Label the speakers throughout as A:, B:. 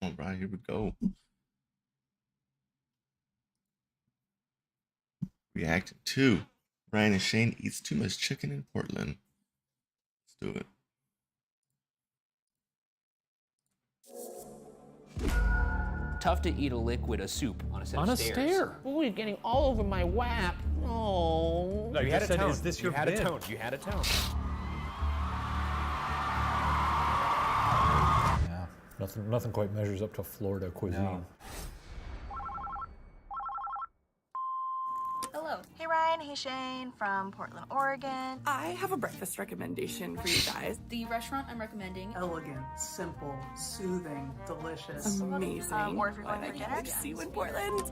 A: All right, here we go. React to Ryan and Shane eats too much chicken in Portland. Let's do it.
B: Tough to eat a liquid, a soup, on a set of stairs.
C: On a stair?
D: Boy, it's getting all over my wap. Oh.
C: No,
B: You had a tone.
C: Is this your
B: You had a
C: bid?
B: tone. You had a tone.
C: Yeah, nothing quite measures up to Florida cuisine.
B: No.
E: Hello. Hey Ryan, hey Shane from Portland, Oregon.
F: I have a breakfast recommendation for you guys.
G: The restaurant I'm recommending.
H: Elegant, simple, soothing, delicious.
F: Amazing.
E: Or if you're going
F: I
E: for
F: can't
E: dinner.
F: wait to see you in Portland.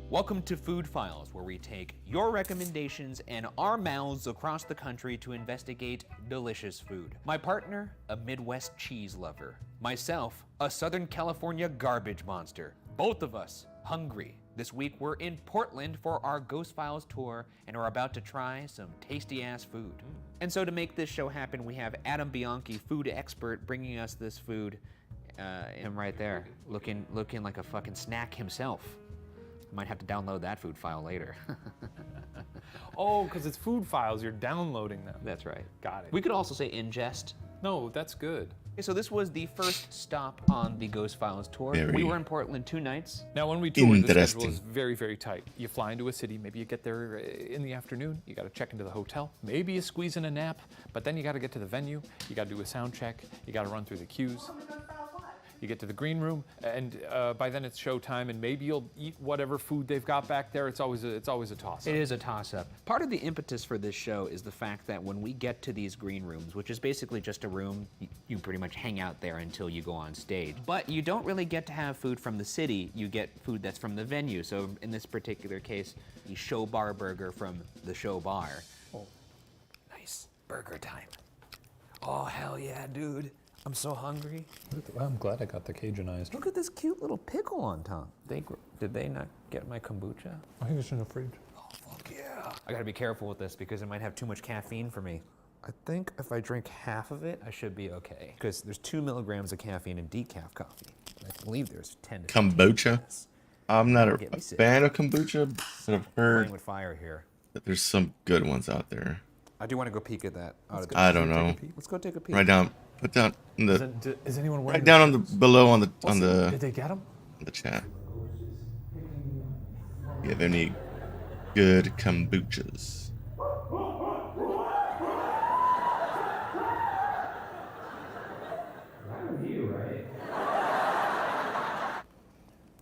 B: Welcome to Food Files, where we take your recommendations and our mouths across the country to investigate delicious food. My partner, a Midwest cheese lover. Myself, a Southern California garbage monster. Both of us hungry. This week we're in Portland for our Ghost Files tour and are about to try some tasty ass food. And so to make this show happen, we have Adam Bianchi, food expert, bringing us this food. Him right there, looking like a fucking snack himself. Might have to download that food file later.
C: Oh, because it's food files, you're downloading them.
B: That's right.
C: Got it.
B: We could also say ingest.
C: No, that's good.
B: Okay, so this was the first stop on the Ghost Files tour.
A: Very
B: We were in Portland 2 nights.
C: Now, when we tour, the schedule
A: Interesting.
C: is very, very tight. You fly into a city, maybe you get there in the afternoon, you got to check into the hotel, maybe you squeeze in a nap, but then you got to get to the venue, you got to do a sound check, you got to run through the queues. You get to the green room, and by then it's showtime, and maybe you'll eat whatever food they've got back there. It's always a toss-up.
B: It is a toss-up. Part of the impetus for this show is the fact that when we get to these green rooms, which is basically just a room, you pretty much hang out there until you go on stage. But you don't really get to have food from the city, you get food that's from the venue. So in this particular case, the Show Bar burger from the Show Bar.
C: Oh.
B: Nice burger time. Oh, hell yeah, dude. I'm so hungry.
C: I'm glad I got the Cajunized.
B: Look at this cute little pickle on top. Did they not get my kombucha?
C: I think it's in the fridge.
B: Oh, fuck yeah. I gotta be careful with this because it might have too much caffeine for me. I think if I drink half of it, I should be okay. Because there's 2 milligrams of caffeine in decaf coffee. I believe there's 10 to 15.
A: Kombucha. I'm not a
B: Get me sick.
A: fan of kombucha, but I've heard
B: Playing with fire here.
A: that there's some good ones out there.
B: I do want to go peek at that.
A: I don't know.
B: Let's go take a peek.
A: Right down. Put down in the
C: Is anyone wearing
A: right down on the below on the
C: Did they get them?
A: on the chat. You have any good kombuchas?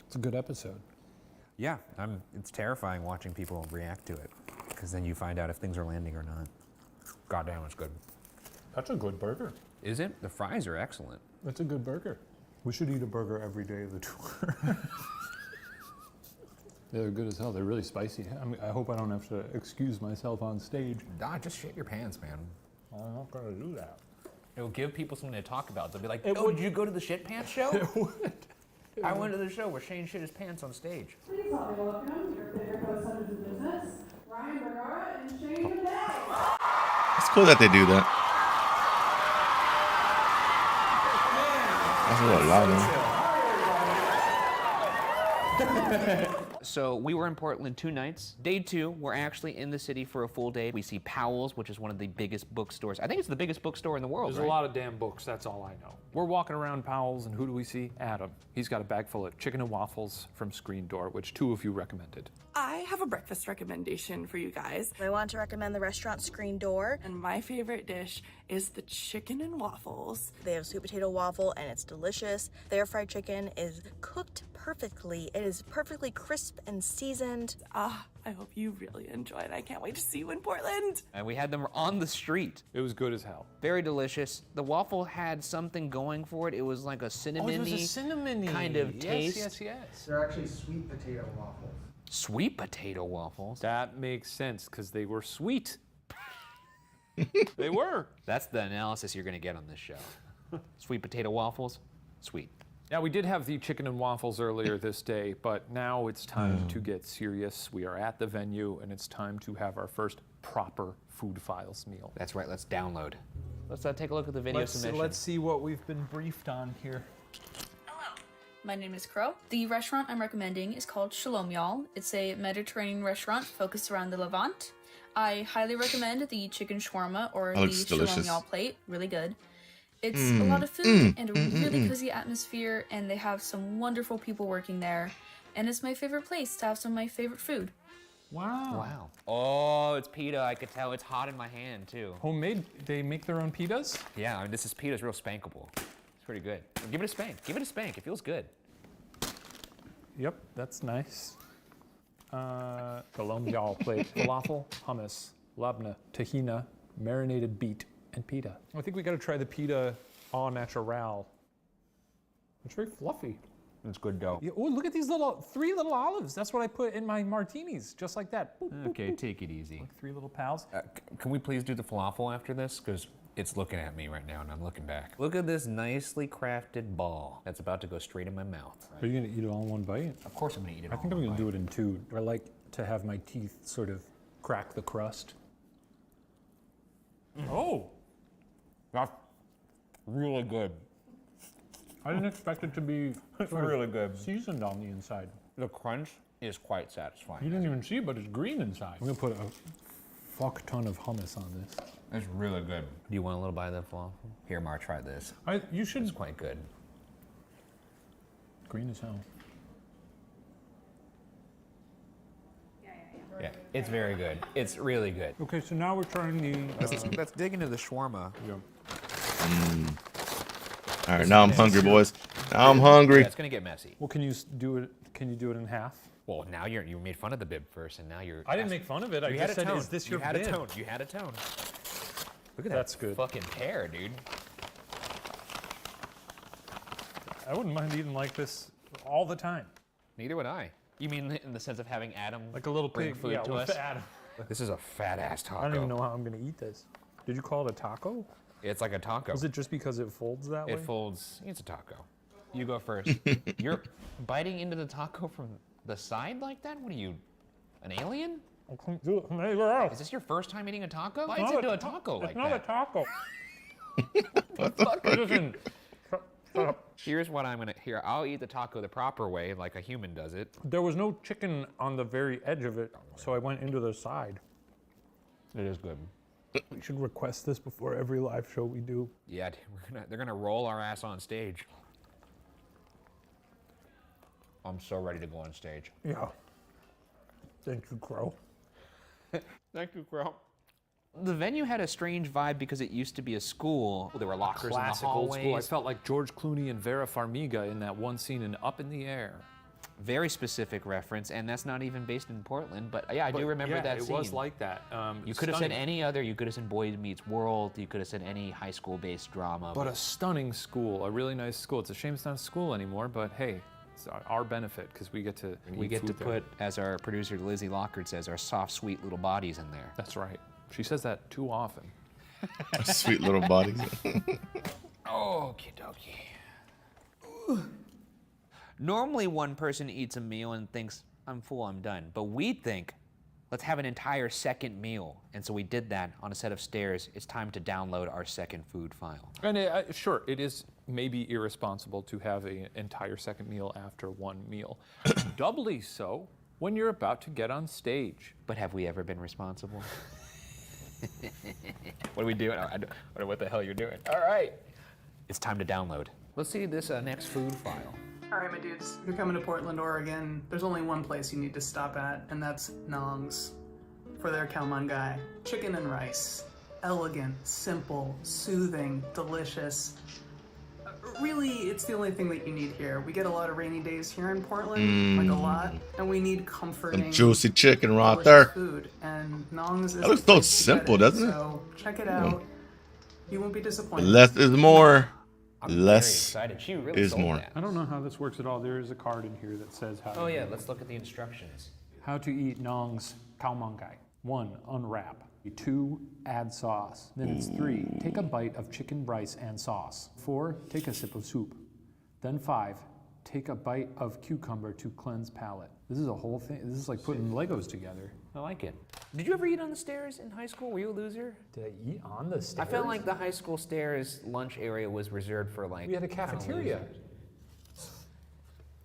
C: It's a good episode.
B: Yeah, it's terrifying watching people react to it. Because then you find out if things are landing or not. Goddamn, it's good.
C: That's a good burger.
B: Is it? The fries are excellent.
C: That's a good burger. We should eat a burger every day of the tour. They're good as hell. They're really spicy. I hope I don't have to excuse myself on stage.
B: Nah, just shit your pants, man.
C: I'm not gonna do that.
B: It'll give people something to talk about. They'll be like, oh, did you go to the shit pants show?
C: It would.
B: I went to the show where Shane shit his pants on stage.
I: Please help me welcome your favorite co-centers of business, Ryan Vergara and Shane Today.
A: It's cool that they do that. That's a little loud, man.
B: So we were in Portland 2 nights. Day 2, we're actually in the city for a full day. We see Powell's, which is one of the biggest bookstores. I think it's the biggest bookstore in the world,
C: There's
B: right?
C: a lot of damn books, that's all I know. We're walking around Powell's, and who do we see? Adam. He's got a bag full of chicken and waffles from Screen Door, which 2 of you recommended.
F: I have a breakfast recommendation for you guys.
E: I want to recommend the restaurant Screen Door.
F: And my favorite dish is the chicken and waffles.
E: They have sweet potato waffle and it's delicious. Their fried chicken is cooked perfectly. It is perfectly crisp and seasoned.
F: I hope you really enjoy it. I can't wait to see you in Portland.
B: And we had them on the street.
C: It was good as hell.
B: Very delicious. The waffle had something going for it. It was like a cinnamony
C: cinnamony
B: kind of taste.
C: Yes.
J: They're actually sweet potato waffles.
B: Sweet potato waffles.
C: That makes sense, because they were sweet. They were.
B: That's the analysis you're gonna get on this show. Sweet potato waffles, sweet.
C: Now, we did have the chicken and waffles earlier this day, but now it's time to get serious. We are at the venue, and it's time to have our first proper Food Files meal.
B: That's right, let's download. Let's take a look at the video submission.
K: Let's see what we've been briefed on here.
E: Hello.
G: my name is Crow. The restaurant I'm recommending is called Shalom Y'all. It's a Mediterranean restaurant focused around the Levant. I highly recommend the chicken shawarma or the Shalom Y'all plate. Really good. It's a lot of food and a really cozy atmosphere, and they have some wonderful people working there. And it's my favorite place to have some of my favorite food.
C: Wow.
B: Wow. Oh, it's pita. I could tell. It's hot in my hand, too.
C: Homemade, they make their own pitas?
B: Yeah, I mean, this is pita's real spankable. It's pretty good. Give it a spank. Give it a spank. It feels good.
C: Yep, that's nice. Shalom Y'all plate. Falafel, hummus, labna, tahina, marinated beet, and pita. I think we gotta try the pita au natural. It's very fluffy.
B: It's good dough.
C: Yeah, oh, look at these three little olives. That's what I put in my martinis, just like that. Boop, boop,
B: Okay,
C: boop.
B: take it easy.
C: Like 3 little pals.
B: Can we please do the falafel after this? Because it's looking at me right now and I'm looking back. Look at this nicely crafted ball that's about to go straight in my mouth.
C: Are you gonna eat it all in one bite?
B: Of course I'm gonna eat it
C: I
B: all
C: think I'm
B: in
C: gonna
B: one
C: do it in 2. I like to have my teeth sort of crack the crust. Oh,
B: That's really good.
C: I didn't expect it to be
B: really good.
C: seasoned on the inside.
B: The crunch is quite
C: You
B: satisfying.
C: didn't even see, but it's green inside. I'm gonna put a fuck ton of hummus on this.
B: It's really good. Do you want a little bite of that falafel? Here, Mar, try this.
C: You should.
B: It's quite good.
C: Green as hell.
B: Yeah, it's very good. It's really good.
C: Okay, so now we're trying the.
B: Let's dig into the shawarma.
A: All right, now I'm hungry, boys. Now I'm hungry.
B: Yeah, it's gonna get messy.
C: Well, can you do it? Can you do it in half?
B: Well, now you made fun of the bib first, and now you're.
C: I didn't make fun of it. I
B: You
C: just
B: had a
C: said,
B: tone.
C: "Is this your
B: You had
C: bib?"
B: a tone. You had a tone. Look at
C: That's
B: that
C: good.
B: fucking pear, dude.
C: I wouldn't mind eating like this all the time.
B: Neither would I. You mean in the sense of having Adam
C: Like a little
B: bring
C: pig.
B: food
C: Yeah,
B: to
C: with
B: us?
C: Adam.
B: This is a fat ass taco.
C: I don't even know how I'm gonna eat this. Did you call it a taco?
B: It's like a taco.
C: Was it just because it folds that way?
B: It folds. It's a taco. You go first. You're biting into the taco from the side like that? What are you, an alien?
C: I couldn't do it from anywhere else.
B: Is this your first time eating a taco?
C: It's
B: Bites
C: not
B: into a taco like
C: It's not
B: that.
C: a taco.
B: Fuck.
C: Listen, shut up.
B: Here's what I'm gonna. Here, I'll eat the taco the proper way, like a human does it.
C: There was no chicken on the very edge of it, so I went into the side.
B: It is good.
C: We should request this before every live show we do.
B: Yeah, they're gonna roll our ass on stage. I'm so ready to go on stage.
C: Yeah. Thank you, Crow.
B: Thank you, Crow. The venue had a strange vibe because it used to be a school. There were lockers
C: Classic
B: in the
C: old
B: hallways.
C: school. I felt like George Clooney and Vera Farmiga in that one scene in Up in the Air.
B: Very specific reference, and that's not even based in Portland. But yeah, I do remember that scene.
C: It was like that.
B: You could have said any other. You could have said Boy Meets World. You could have said any high school-based drama.
C: But a stunning school, a really nice school. It's a shame it's not a school anymore, but hey, it's our benefit because we get to
B: put, as our producer Lizzie Lockard says, our soft, sweet little bodies in there.
C: That's right. She says that too often.
A: Sweet little bodies.
B: Okie dokie. Normally one person eats a meal and thinks, I'm full, I'm done. But we think, let's have an entire second meal. And so we did that on a set of stairs. It's time to download our second food file.
C: And sure, it is maybe irresponsible to have an entire second meal after one meal. Doubly so when you're about to get on stage.
B: But have we ever been responsible? What are we doing? I don't know what the hell you're doing. All right. It's time to download. Let's see this next food file.
H: All right, my dudes, if you're coming to Portland, Oregon, there's only one place you need to stop at, and that's Nong's for their Kalmangai. Chicken and rice. Elegant, simple, soothing, delicious. Really, it's the only thing that you need here. We get a lot of rainy days here in Portland, like a lot, and we need comforting,
A: Some juicy chicken right
H: delicious
A: there.
H: food, and Nong's is
A: That looks
H: the
A: so
H: place to get
A: simple, doesn't it?
H: So check it out. You won't be disappointed.
A: Less is more.
B: I'm very
A: Less
B: excited. She really
A: is
B: sold
A: more.
B: that.
C: I don't know how this works at all. There is a card in here that says how.
B: Oh yeah, let's look at the instructions.
C: How to eat Nong's Kalmangai. 1. Unwrap. 2. Add sauce. Then it's 3. Take a bite of chicken rice and sauce. 4. Take a sip of soup. Then 5. Take a bite of cucumber to cleanse palate. This is a whole thing. This is like putting Legos together.
B: I like it. Did you ever eat on the stairs in high school? Were you a loser?
C: Did I eat on the stairs?
B: I felt like the high school stairs lunch area was reserved for like.
C: We had a
B: kinda
C: cafeteria.
B: losers.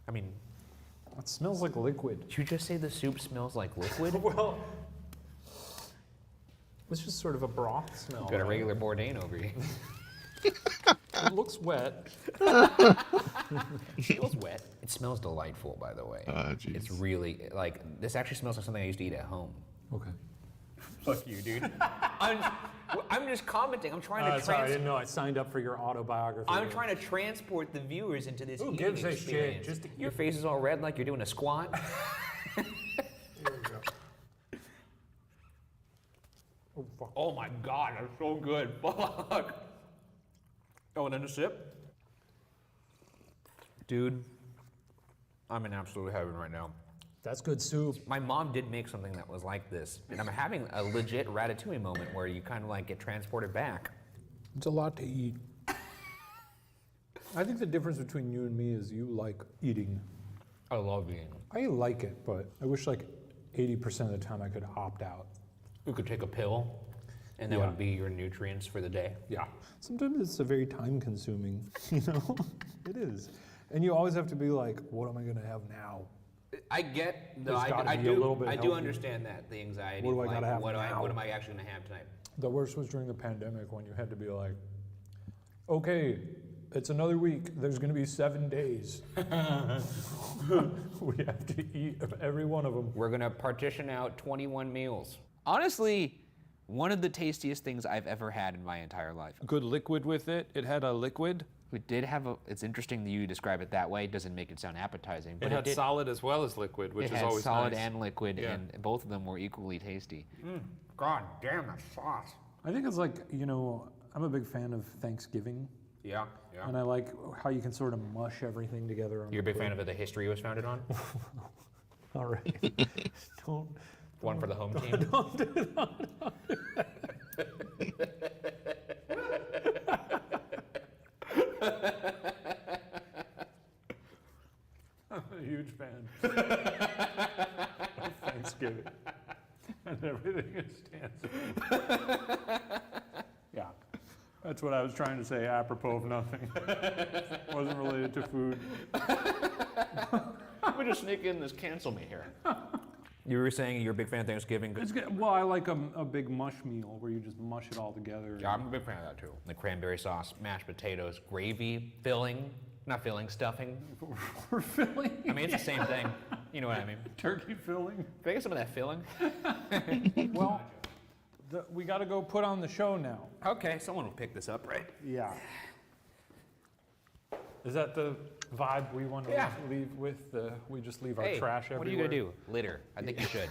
B: I mean,
C: it smells like liquid.
B: did you just say the soup smells like liquid?
C: Well, it's just sort of a broth smell.
B: Got a regular Bourdain over you.
C: It looks wet.
B: It feels wet. It smells delightful, by the way.
A: Geez.
B: It's really, like, this actually smells like something I used to eat at home.
C: Okay.
B: Fuck you, dude. I'm just commenting. I'm trying to
C: Sorry, I didn't know I signed up for your autobiography.
B: I'm trying to transport the viewers into this
C: Who
B: eating
C: gives a
B: experience.
C: shit? Just
B: Your face is all red like you're doing a squat.
C: Here we go. Oh, fuck.
B: Oh my god, that's so good. Fuck. Oh, and then a sip. Dude, I'm in absolute heaven right now.
C: That's good soup.
B: My mom did make something that was like this, and I'm having a legit ratatouille moment where you kind of like get transported back.
C: It's a lot to eat. I think the difference between you and me is you like eating.
B: I love eating.
C: I like it, but I wish like 80% of the time I could opt out.
B: You could take a pill, and that would be your nutrients for the day.
C: Yeah. Sometimes it's a very time consuming, you know? It is. And you always have to be like, what am I gonna have now?
B: I get, no,
C: There's gotta
B: I
C: be a little bit
B: do
C: healthier.
B: understand that, the anxiety.
C: What do I
B: like,
C: gotta have
B: what
C: now?
B: what am I actually gonna have tonight?
C: The worst was during the pandemic when you had to be like, okay, it's another week. There's gonna be 7 days. We have to eat every one of them.
B: We're gonna partition out 21 meals. Honestly, one of the tastiest things I've ever had in my entire life.
C: Good liquid with it. It had a liquid.
B: It did have a, it's interesting that you describe it that way. It doesn't make it sound appetizing. But
C: It had solid as well as liquid, which
B: it
C: is
B: had
C: always
B: solid
C: nice.
B: and liquid,
C: Yeah.
B: and both of them were equally tasty.
F: God damn that sauce.
C: I think it's like, you know, I'm a big fan of Thanksgiving,
B: Yeah, yeah.
C: and I like how you can sort of mush everything together. On
B: You're a big
C: the
B: fan of the history it was founded on?
C: All right. Don't.
B: One for the home team?
C: Don't do that. I'm a huge fan of Thanksgiving and everything it stands for. Yeah, that's what I was trying to say apropos of nothing. Wasn't related to food.
B: We just sneak in this cancel me here. You were saying you're a big fan of Thanksgiving?
C: It's good. Well, I like a big mush meal where you just mush it all together.
B: Yeah, I'm a big fan of that too. The cranberry sauce, mashed potatoes, gravy, filling. Not filling, stuffing.
C: We're filling.
B: I mean, it's the same thing. You know what I mean.
C: Turkey filling.
B: Can I get some of that filling?
C: Well, we got to go put on the show now.
B: Okay, someone will pick this up, right?
C: Yeah. Is that the vibe we want to leave with? We just leave our trash everywhere?
B: What are you going to do? Litter. I think you should.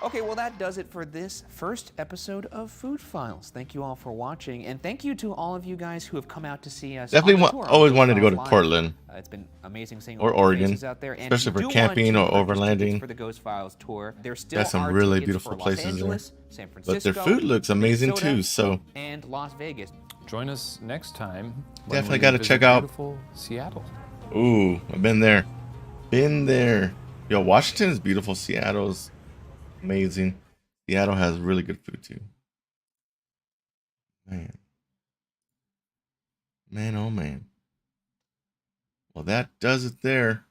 B: Okay, well that does it for this first episode of Food Files. Thank you all for watching, and thank you to all of you guys who have come out to see us.
A: Definitely
B: on the tour on
A: always
B: Food
A: wanted to go
B: Files
A: to
B: Live.
A: Portland.
B: It's been amazing seeing
A: Or
B: all the
A: Oregon,
B: faces out there, and
A: especially
B: if you
A: for
B: do
A: camping
B: want to
A: or
B: purchase tickets
A: overlanding.
B: for the Ghost Files tour. There still
A: Got some
B: are
A: really
B: tickets
A: beautiful
B: for Los
A: places
B: Angeles,
A: there.
B: San Francisco,
A: But their food looks amazing
B: Minnesota,
A: too, so
B: and Las Vegas.
C: Join us next time.
A: Definitely got to check out.
C: Beautiful Seattle.
A: Ooh, I've been there. Been there. Yo, Washington is beautiful. Seattle's amazing. Seattle has really good food too. Man. Man, oh man. Well, that does it there.